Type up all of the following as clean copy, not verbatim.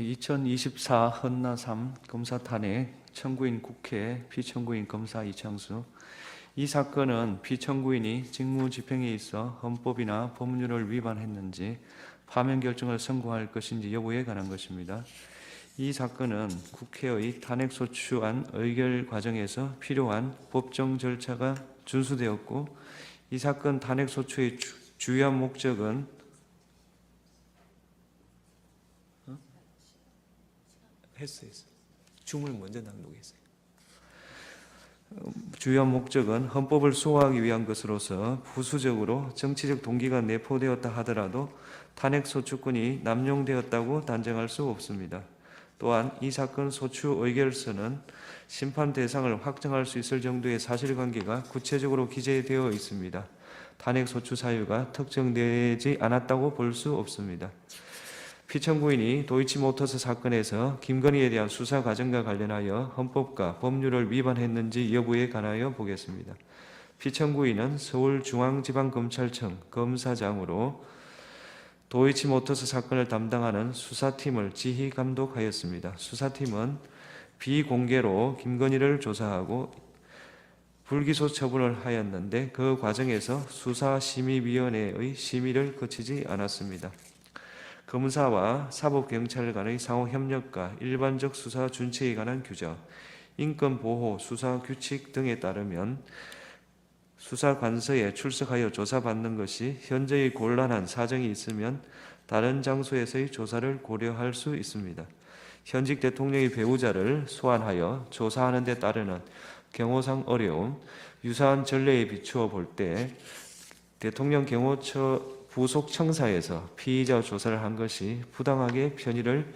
2024 헌나 3 검사 탄핵, 청구인 국회, 피청구인 검사 이창수. 이 사건은 피청구인이 직무집행에 있어 헌법이나 법률을 위반했는지 파면 결정을 선고할 것인지 여부에 관한 것입니다. 이 사건은 국회의 탄핵소추안 의결 과정에서 필요한 법정 절차가 준수되었고, 이 사건 탄핵소추의 주요한 목적은 했어요. 줌을 먼저 낭독했어요. 주요 목적은 헌법을 수호하기 위한 것으로서 부수적으로 정치적 동기가 내포되었다 하더라도 탄핵소추권이 남용되었다고 단정할 수 없습니다. 또한 이 사건 소추 의결서는 심판 대상을 확정할 수 있을 정도의 사실관계가 구체적으로 기재되어 있습니다. 탄핵소추 사유가 특정되지 않았다고 볼 수 없습니다. 피청구인이 도이치모터스 사건에서 김건희에 대한 수사 과정과 관련하여 헌법과 법률을 위반했는지 여부에 관하여 보겠습니다. 피청구인은 서울중앙지방검찰청 검사장으로 도이치모터스 사건을 담당하는 수사팀을 지휘 감독하였습니다. 수사팀은 비공개로 김건희를 조사하고 불기소 처분을 하였는데, 그 과정에서 수사심의위원회의 심의를 거치지 않았습니다. 검사와 사법경찰 간의 상호협력과 일반적 수사 준칙에 관한 규정, 인권보호 수사규칙 등에 따르면 수사관서에 출석하여 조사받는 것이 현재의 곤란한 사정이 있으면 다른 장소에서의 조사를 고려할 수 있습니다. 현직 대통령의 배우자를 소환하여 조사하는 데 따르는 경호상 어려움, 유사한 전례에 비추어 볼 때 대통령 경호처 부속 청사에서 피의자 조사를 한 것이 부당하게 편의를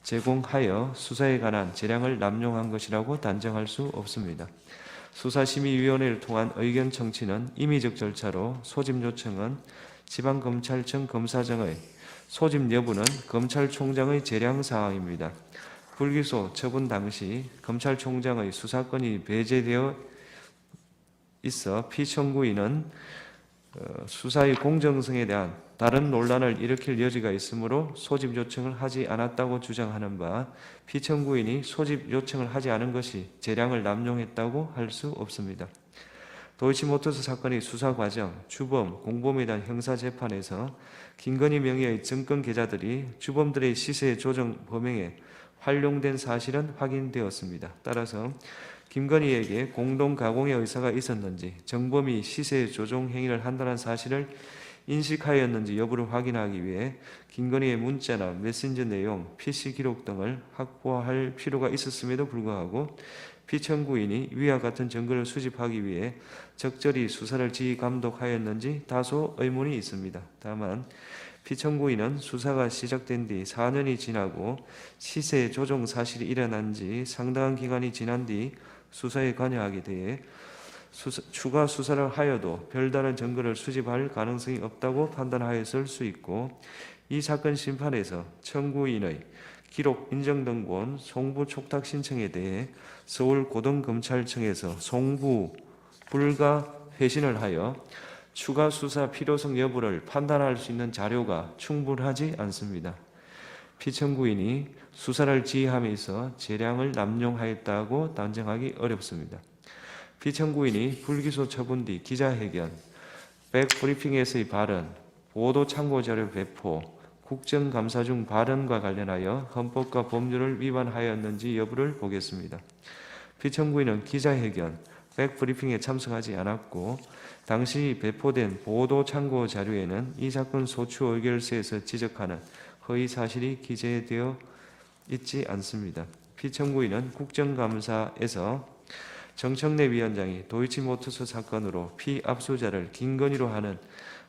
제공하여 수사에 관한 재량을 남용한 것이라고 단정할 수 없습니다. 수사심의위원회를 통한 의견 청취는 임의적 절차로, 소집 요청은 지방검찰청 검사장의, 소집 여부는 검찰총장의 재량 사항입니다. 불기소 처분 당시 검찰총장의 수사권이 배제되어 있어 피청구인은 수사의 공정성에 대한 다른 논란을 일으킬 여지가 있으므로 소집 요청을 하지 않았다고 주장하는 바, 피청구인이 소집 요청을 하지 않은 것이 재량을 남용했다고 할 수 없습니다. 도이치모터스 사건의 수사 과정, 주범, 공범에 대한 형사재판에서 김건희 명의의 증권 계좌들이 주범들의 시세 조정 범행에 활용된 사실은 확인되었습니다. 따라서 김건희에게 공동 가공의 의사가 있었는지, 정범이 시세 조종 행위를 한다는 사실을 인식하였는지 여부를 확인하기 위해 김건희의 문자나 메신저 내용, PC 기록 등을 확보할 필요가 있었음에도 불구하고 피청구인이 위와 같은 증거를 수집하기 위해 적절히 수사를 지휘 감독하였는지 다소 의문이 있습니다. 다만 피청구인은 수사가 시작된 뒤 4년이 지나고 시세 조종 사실이 일어난 지 상당한 기간이 지난 뒤 수사에 관여하게 돼 추가 수사를 하여도 별다른 증거를 수집할 가능성이 없다고 판단하였을 수 있고, 이 사건 심판에서 청구인의 기록 인정등본 송부 촉탁 신청에 대해 서울고등검찰청에서 송부 불가 회신을 하여 추가 수사 필요성 여부를 판단할 수 있는 자료가 충분하지 않습니다. 피청구인이 수사를 지휘함에 있어 재량을 남용하였다고 단정하기 어렵습니다. 피청구인이 불기소 처분 뒤 기자회견, 백브리핑에서의 발언, 보도 참고 자료 배포, 국정감사 중 발언과 관련하여 헌법과 법률을 위반하였는지 여부를 보겠습니다. 피청구인은 기자회견, 백브리핑에 참석하지 않았고, 당시 배포된 보도 참고 자료에는 이 사건 소추 의결서에서 지적하는 허위 사실이 기재되어 있지 않습니다. 피청구인은 국정감사에서 정청래 위원장이 도이치모터스 사건으로 피압수자를 김건희로 하는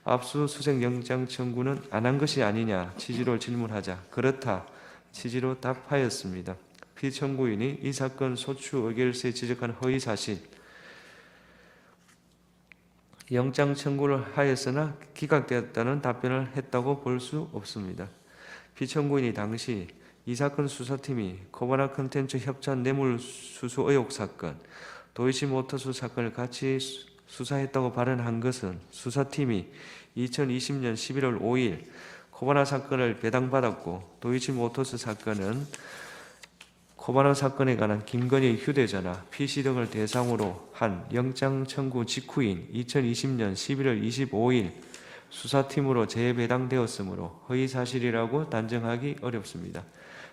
압수수색 영장 청구는 안 한 것이 아니냐 취지로 질문하자 그렇다 취지로 답하였습니다. 피청구인이 이 사건 소추 의결서에 지적한 허위 사실, 영장 청구를 하였으나 기각되었다는 답변을 했다고 볼 수 없습니다. 피청구인이 당시 이 사건 수사팀이 코바나 컨텐츠 협찬 뇌물수수 의혹 사건, 도이치모터스 사건을 같이 수사했다고 발언한 것은 수사팀이 2020년 11월 5일 코바나 사건을 배당받았고 도이치모터스 사건은 코바나 사건에 관한 김건희의 휴대전화, PC 등을 대상으로 한 영장 청구 직후인 2020년 11월 25일 수사팀으로 재배당되었으므로 허위사실이라고 단정하기 어렵습니다.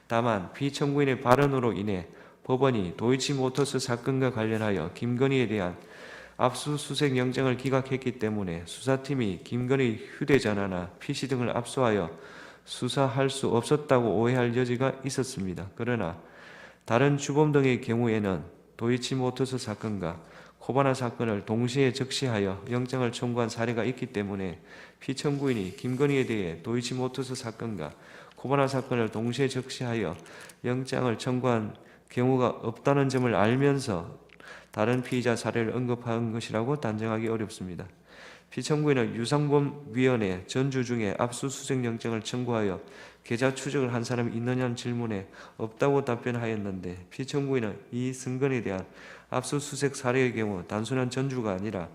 다만 피청구인의 발언으로 인해 법원이 도이치모터스 사건과 관련하여 김건희에 대한 압수수색 영장을 기각했기 때문에 수사팀이 김건희 휴대전화나 PC 등을 압수하여 수사할 수 없었다고 오해할 여지가 있었습니다. 그러나 다른 주범 등의 경우에는 도이치모터스 사건과 코바나 사건을 동시에 적시하여 영장을 청구한 사례가 있기 때문에 피청구인이 김건희에 대해 도이치모터스 사건과 코바나 사건을 동시에 적시하여 영장을 청구한 경우가 없다는 점을 알면서 다른 피의자 사례를 언급한 것이라고 단정하기 어렵습니다. 피청구인은 유상범위원회 전주 중에 압수수색 영장을 청구하여 계좌 추적을 한 사람이 있느냐는 질문에 없다고 답변하였는데 피청구인은 이 승건에 대한 압수수색 사례의 경우 단순한 전주가 아니라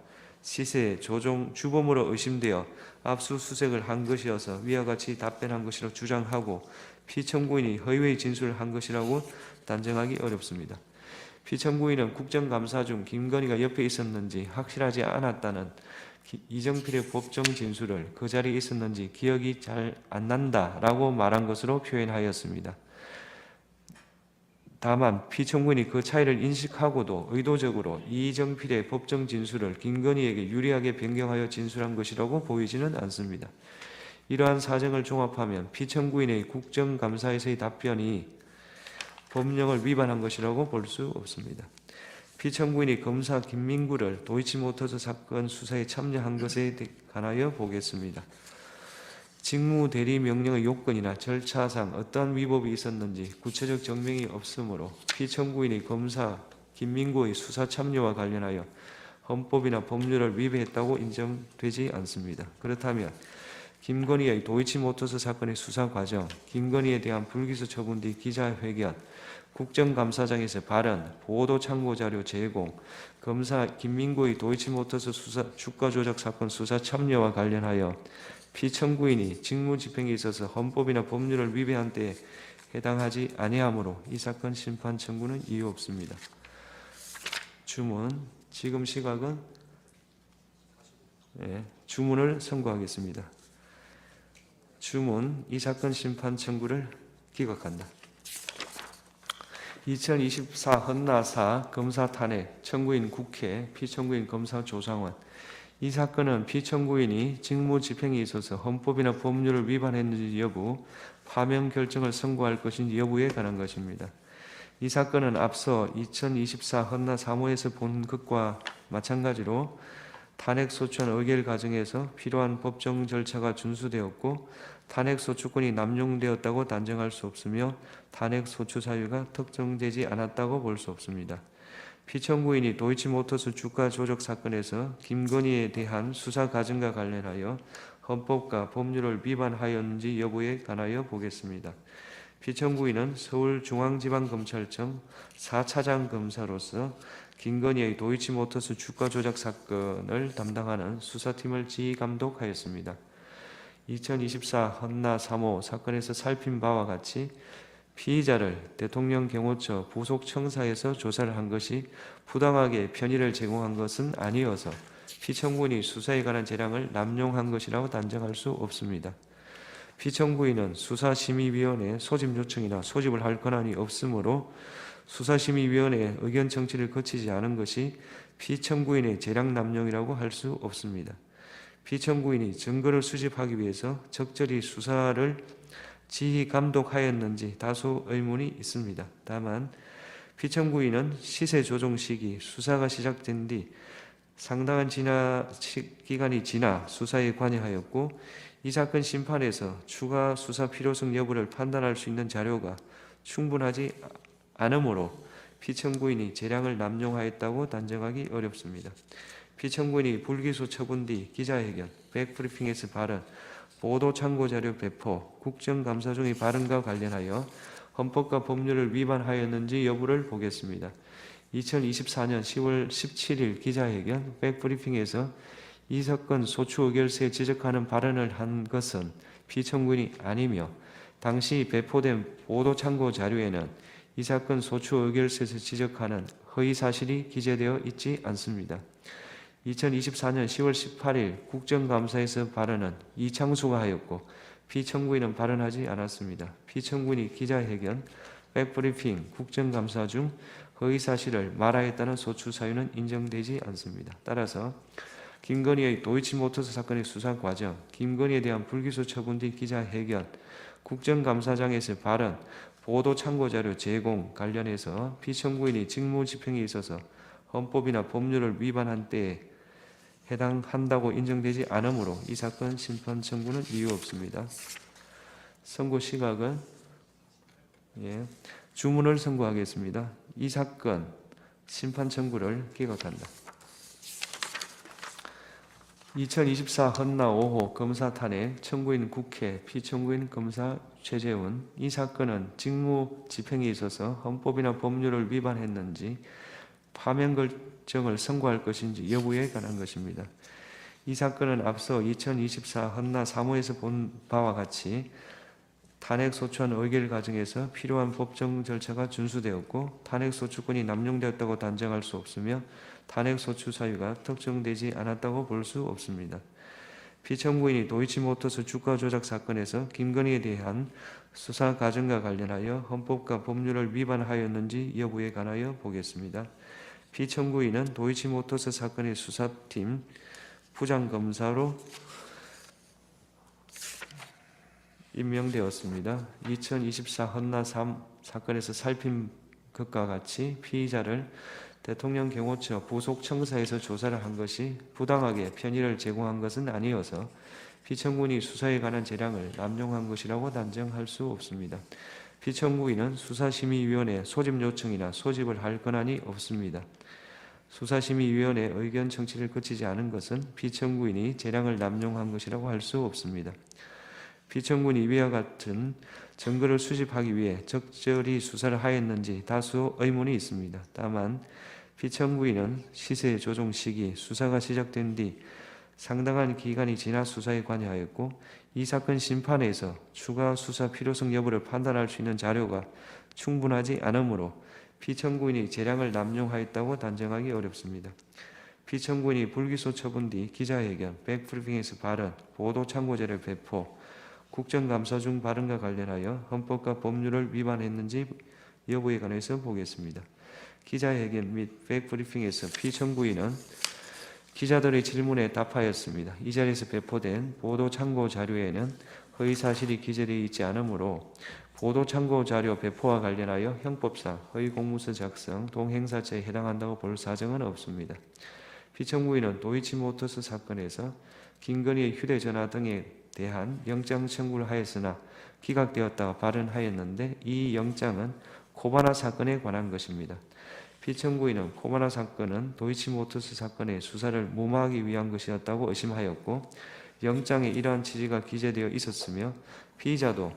시세 조종 주범으로 의심되어 압수수색을 한 것이어서 위와 같이 답변한 것이라고 주장하고 피청구인이 허위의 진술을 한 것이라고 단정하기 어렵습니다. 피청구인은 국정감사 중 김건희가 옆에 있었는지 확실하지 않았다는 이정필의 법정 진술을 그 자리에 있었는지 기억이 잘 안 난다라고 말한 것으로 표현하였습니다. 다만 피청구인이 그 차이를 인식하고도 의도적으로 이정필의 법정 진술을 김건희에게 유리하게 변경하여 진술한 것이라고 보이지는 않습니다. 이러한 사정을 종합하면 피청구인의 국정감사에서의 답변이 법령을 위반한 것이라고 볼 수 없습니다. 피청구인이 검사 김민구를 도이치모터스 사건 수사에 참여한 것에 관하여 보겠습니다. 직무대리 명령의 요건이나 절차상 어떠한 위법이 있었는지 구체적 증명이 없으므로 피청구인이 검사 김민구의 수사 참여와 관련하여 헌법이나 법률을 위배했다고 인정되지 않습니다. 그렇다면 김건희의 도이치모터스 사건의 수사 과정, 김건희에 대한 불기소 처분 뒤 기자회견, 국정감사장에서 발언, 보도 참고 자료 제공, 검사 김민구의 도이치모터스 수사 주가 조작 사건 수사 참여와 관련하여 피청구인이 직무집행에 있어서 헌법이나 법률을 위배한 때에 해당하지 아니하므로 이 사건 심판 청구는 이유 없습니다. 주문, 지금 시각은 주문을 선고하겠습니다. 주문, 이 사건 심판 청구를 기각한다. 2024 헌나사 검사 탄핵, 청구인 국회, 피청구인 검사 조상원. 이 사건은 피청구인이 직무집행에 있어서 헌법이나 법률을 위반했는지 여부, 파면 결정을 선고할 것인지 여부에 관한 것입니다. 이 사건은 앞서 2024 헌나 사무에서 본 것과 마찬가지로 탄핵소추안 의결 과정에서 필요한 법정 절차가 준수되었고 탄핵소추권이 남용되었다고 단정할 수 없으며 탄핵소추 사유가 특정되지 않았다고 볼 수 없습니다. 피청구인이 도이치모터스 주가 조작 사건에서 김건희에 대한 수사 과정과 관련하여 헌법과 법률을 위반하였는지 여부에 관하여 보겠습니다. 피청구인은 서울중앙지방검찰청 4차장 검사로서 김건희의 도이치모터스 주가 조작 사건을 담당하는 수사팀을 지휘감독하였습니다. 2024 헌나 3호 사건에서 살핀 바와 같이 피의자를 대통령 경호처 부속 청사에서 조사를 한 것이 부당하게 편의를 제공한 것은 아니어서 피청구인이 수사에 관한 재량을 남용한 것이라고 단정할 수 없습니다. 피청구인은 수사심의위원회 소집 요청이나 소집을 할 권한이 없으므로 수사심의위원회의 의견 청취를 거치지 않은 것이 피청구인의 재량 남용이라고 할 수 없습니다. 피청구인이 증거를 수집하기 위해서 적절히 수사를 지휘 감독하였는지 다소 의문이 있습니다. 다만 피청구인은 시세 조정 시기 수사가 시작된 뒤 상당한 기간이 지나 수사에 관여하였고 이 사건 심판에서 추가 수사 필요성 여부를 판단할 수 있는 자료가 충분하지 않으므로 피청구인이 재량을 남용하였다고 단정하기 어렵습니다. 피청구인이 불기소 처분 뒤 기자회견, 백브리핑에서 발언, 보도 참고 자료 배포, 국정감사 중의 발언과 관련하여 헌법과 법률을 위반하였는지 여부를 보겠습니다. 2024년 10월 17일 기자회견, 백브리핑에서 이 사건 소추 의결서에 지적하는 발언을 한 것은 피청구인이 아니며 당시 배포된 보도 참고 자료에는 이 사건 소추 의결서에서 지적하는 허위 사실이 기재되어 있지 않습니다. 2024년 10월 18일 국정감사에서 발언은 이창수가 하였고 피청구인은 발언하지 않았습니다. 피청구인이 기자회견, 백브리핑, 국정감사 중 허위 사실을 말하였다는 소추 사유는 인정되지 않습니다. 따라서 김건희의 도이치모터스 사건의 수사 과정, 김건희에 대한 불기소 처분 뒤 기자회견, 국정감사장에서 발언, 보도 참고자료 제공 관련해서 피청구인이 직무집행에 있어서 헌법이나 법률을 위반한 때에 해당한다고 인정되지 않으므로 이 사건 심판 청구는 이유 없습니다. 선고 시각은 주문을 선고하겠습니다. 이 사건 심판 청구를 기각한다. 2024 헌나 5호 검사 탄핵, 청구인 국회, 피청구인 검사 최재훈. 이 사건은 직무 집행에 있어서 헌법이나 법률을 위반했는지 파면 결정을 선고할 것인지 여부에 관한 것입니다. 이 사건은 앞서 2024 헌나 3호에서 본 바와 같이 탄핵 소추안 의결 과정에서 필요한 법정 절차가 준수되었고 탄핵 소추권이 남용되었다고 단정할 수 없으며 탄핵 소추 사유가 특정되지 않았다고 볼 수 없습니다. 피청구인이 도이치모터스 주가 조작 사건에서 김건희에 대한 수사 과정과 관련하여 헌법과 법률을 위반하였는지 여부에 관하여 보겠습니다. 피청구인은 도이치모터스 사건의 수사팀 부장검사로 임명되었습니다. 2024 헌나 3 사건에서 살핀 것과 같이 피의자를 대통령 경호처 부속 청사에서 조사를 한 것이 부당하게 편의를 제공한 것은 아니어서 피청구인이 수사에 관한 재량을 남용한 것이라고 단정할 수 없습니다. 피청구인은 수사심의위원회 소집 요청이나 소집을 할 권한이 없습니다. 수사심의위원회 의견 청취를 거치지 않은 것은 피청구인이 재량을 남용한 것이라고 할 수 없습니다. 피청구인이 이와 같은 증거를 수집하기 위해 적절히 수사를 하였는지 다수 의문이 있습니다. 다만 피청구인은 시세 조정 시기, 수사가 시작된 뒤 상당한 기간이 지나 수사에 관여하였고 이 사건 심판에서 추가 수사 필요성 여부를 판단할 수 있는 자료가 충분하지 않으므로 피청구인이 재량을 남용하였다고 단정하기 어렵습니다. 피청구인이 불기소 처분 뒤 기자회견, 백브리핑에서 발언, 보도 참고자료 배포, 국정감사 중 발언과 관련하여 헌법과 법률을 위반했는지 여부에 관해서 보겠습니다. 기자회견 및 백브리핑에서 피청구인은 기자들의 질문에 답하였습니다. 이 자리에서 배포된 보도 참고 자료에는 허위 사실이 기재되어 있지 않으므로 보도 참고 자료 배포와 관련하여 형법상 허위 공문서 작성, 동행사죄에 해당한다고 볼 사정은 없습니다. 피청구인은 도이치모터스 사건에서 김건희의 휴대전화 등에 대한 영장 청구를 하였으나 기각되었다고 발언하였는데 이 영장은 코바나 사건에 관한 것입니다. 피청구인은 코바나 사건은 도이치모터스 사건의 수사를 무마하기 위한 것이었다고 의심하였고 영장에 이러한 취지가 기재되어 있었으며 피의자도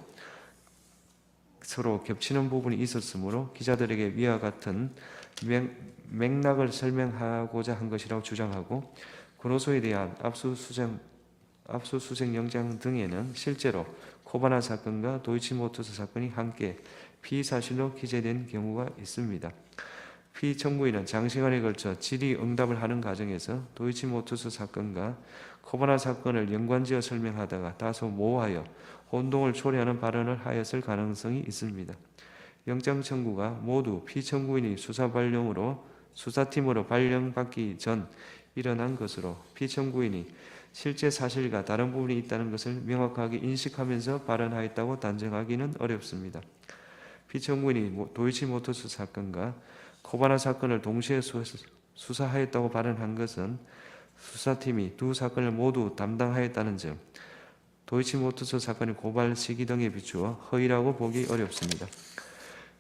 서로 겹치는 부분이 있었으므로 기자들에게 위와 같은 맥락을 설명하고자 한 것이라고 주장하고 근로소에 대한 압수수색 영장 등에는 실제로 코바나 사건과 도이치모터스 사건이 함께 피의사실로 기재된 경우가 있습니다. 피청구인은 장시간에 걸쳐 질의응답을 하는 과정에서 도이치모터스 사건과 코바나 사건을 연관지어 설명하다가 다소 모호하여 혼동을 초래하는 발언을 하였을 가능성이 있습니다. 영장 청구가 모두 피청구인이 수사팀으로 발령받기 전 일어난 것으로 피청구인이 실제 사실과 다른 부분이 있다는 것을 명확하게 인식하면서 발언하였다고 단정하기는 어렵습니다. 피청구인이 도이치모터스 사건과 코바나 사건을 동시에 수사하였다고 발언한 것은 수사팀이 두 사건을 모두 담당하였다는 점, 도이치모터스 사건의 고발 시기 등에 비추어 허위라고 보기 어렵습니다.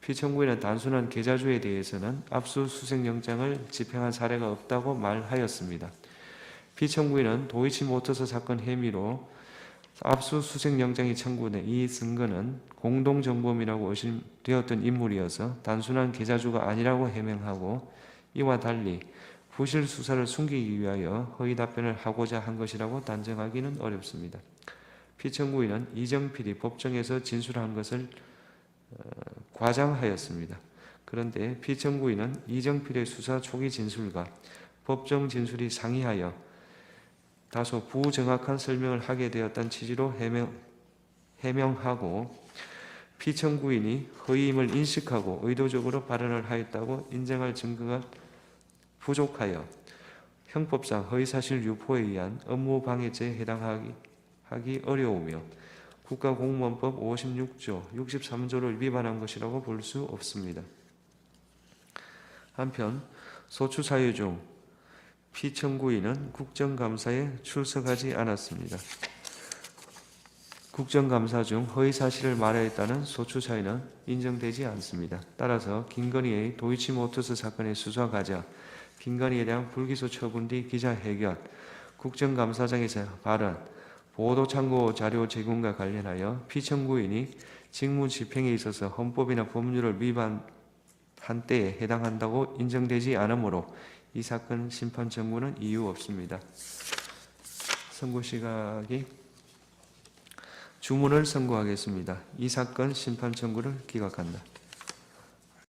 피청구인은 단순한 계좌주에 대해서는 압수수색 영장을 집행한 사례가 없다고 말하였습니다. 피청구인은 도이치모터스 사건 혐의로 압수수색 영장이 청구된 이 증거는 공동정범이라고 의심되었던 인물이어서 단순한 계좌주가 아니라고 해명하고 이와 달리 부실 수사를 숨기기 위하여 허위 답변을 하고자 한 것이라고 단정하기는 어렵습니다. 피청구인은 이정필이 법정에서 진술한 것을 과장하였습니다. 그런데 피청구인은 이정필의 수사 초기 진술과 법정 진술이 상이하여 다소 부정확한 설명을 하게 되었다는 취지로 해명하고 피청구인이 허위임을 인식하고 의도적으로 발언을 하였다고 인정할 증거가 부족하여 형법상 허위사실 유포에 의한 업무방해죄에 해당하기 어려우며 국가공무원법 56조, 63조를 위반한 것이라고 볼 수 없습니다. 한편 소추 사유 중 피청구인은 국정감사에 출석하지 않았습니다. 국정감사 중 허위사실을 말하였다는 소추 사유는 인정되지 않습니다. 따라서 김건희의 도이치모터스 사건의 수사 과정, 김건희에 대한 불기소 처분 뒤 기자회견, 국정감사장에서 발언, 보도참고 자료 제공과 관련하여 피청구인이 직무집행에 있어서 헌법이나 법률을 위반한 때에 해당한다고 인정되지 않으므로 이 사건 심판 청구는 이유 없습니다. 선고 시각이 주문을 선고하겠습니다. 이 사건 심판 청구를 기각한다.